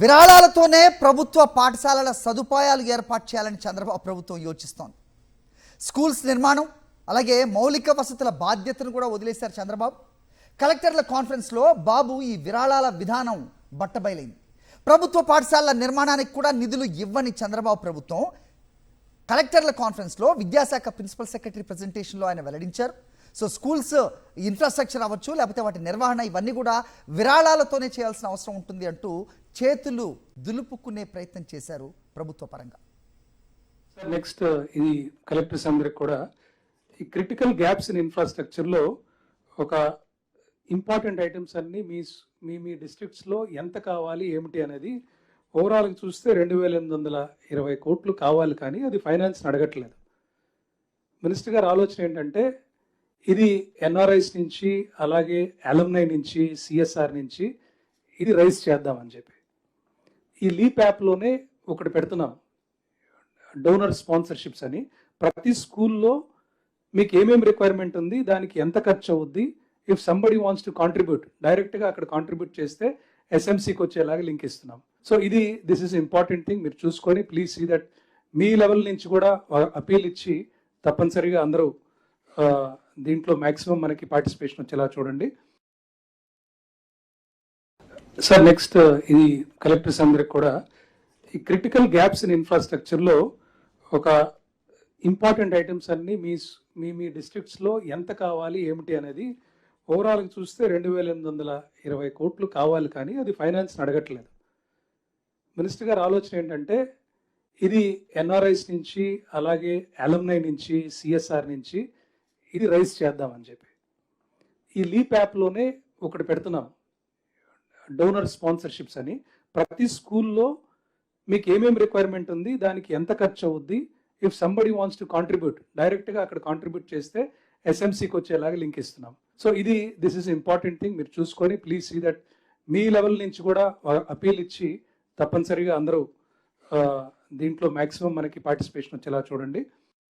విరాళాలతోనే ప్రభుత్వ పాఠశాలల సదుపాయాలు ఏర్పాటు చేయాలని చంద్రబాబు ప్రభుత్వం యోచిస్తోంది. స్కూల్స్ నిర్మాణం అలాగే మౌలిక వసతుల బాధ్యతను కూడా వదిలేశారు చంద్రబాబు. కలెక్టర్ల కాన్ఫరెన్స్లో బాబు ఈ విరాళాల విధానం బట్టబయలైంది. ప్రభుత్వ పాఠశాలల నిర్మాణానికి కూడా నిధులు ఇవ్వని చంద్రబాబు ప్రభుత్వం కలెక్టర్ల కాన్ఫరెన్స్లో విద్యాశాఖ ప్రిన్సిపల్ సెక్రటరీ ప్రెజెంటేషన్లో ఆయన వెల్లడించారు. సో స్కూల్స్ ఇన్ఫ్రాస్ట్రక్చర్ అవ్వచ్చు, లేకపోతే వాటి నిర్వహణ ఇవన్నీ కూడా విరాళాలతోనే చేయాల్సిన అవసరం ఉంటుంది అంటూ చేతులు దులుపుకునే ప్రయత్నం చేశారు ప్రభుత్వ పరంగా. నెక్స్ట్ ఈ కలెక్టర్స్ అందరికి కూడా ఈ క్రిటికల్ గ్యాప్స్ ఇన్ ఇన్ఫ్రాస్ట్రక్చర్లో ఒక ఇంపార్టెంట్ ఐటమ్స్ అన్ని మీ మీ డిస్ట్రిక్ట్స్లో ఎంత కావాలి ఏమిటి అనేది ఓవరాల్గా చూస్తే 2820 కోట్లు కావాలి, కానీ అది ఫైనాన్స్ని అడగట్లేదు. మినిస్టర్ గారి ఆలోచన ఏంటంటే ఇది ఎన్ఆర్ఐస్ నుంచి అలాగే అలుమ్నై నుంచి సిఎస్ఆర్ నుంచి ఇది రైజ్ చేద్దామని చెప్పి ఈ లీప్ యాప్లోనే ఒకటి పెడుతున్నాం, డోనర్ స్పాన్సర్షిప్స్ అని. ప్రతి స్కూల్లో మీకు ఏమేమి రిక్వైర్మెంట్ ఉంది, దానికి ఎంత ఖర్చు అవుద్ది, if somebody wants to contribute డైరెక్ట్గా అక్కడ కాంట్రిబ్యూట్ చేస్తే ఎస్ఎంసీకి వచ్చేలాగా లింక్ ఇస్తున్నాం. So this is important thing, మీరు చూసుకొని ప్లీజ్ సీ దట్ మీ లెవెల్ నుంచి కూడా అపీల్ ఇచ్చి తప్పనిసరిగా అందరూ దీంట్లో మ్యాక్సిమం మనకి పార్టిసిపేషన్ వచ్చేలా చూడండి. సార్ నెక్స్ట్ ఈ కలెక్టర్స్ అందరికి కూడా ఈ క్రిటికల్ గ్యాప్స్ ఇన్ ఇన్ఫ్రాస్ట్రక్చర్లో ఒక ఇంపార్టెంట్ ఐటమ్స్ అన్ని మీ మీ డిస్ట్రిక్ట్స్లో ఎంత కావాలి ఏమిటి అనేది ఓవరాల్గా చూస్తే 2820 కోట్లు కావాలి, కానీ అది ఫైనాన్స్ని అడగట్లేదు. మినిస్టర్ గారి ఆలోచన ఏంటంటే ఇది ఎన్ఆర్ఐస్ నుంచి అలాగే అలుమ్నై నుంచి సిఎస్ఆర్ నుంచి ఇది రైజ్ చేద్దామని చెప్పి ఈ లీప్ యాప్లోనే ఒకటి పెడుతున్నాం, డోనర్ స్పాన్సర్షిప్స్ అని. ప్రతి స్కూల్లో మీకు ఏమేమి రిక్వైర్మెంట్ ఉంది, దానికి ఎంత ఖర్చు అవుద్ది, if somebody wants to contribute డైరెక్ట్గా అక్కడ కాంట్రిబ్యూట్ చేస్తే ఎస్ఎంసీకి వచ్చేలాగా లింక్ ఇస్తున్నాం. So this is important thing, మీరు చూసుకొని ప్లీజ్ సీ దట్ మీ లెవెల్ నుంచి కూడా అపీల్ ఇచ్చి తప్పనిసరిగా అందరూ దీంట్లో మ్యాక్సిమం మనకి పార్టిసిపేషన్ వచ్చేలా చూడండి.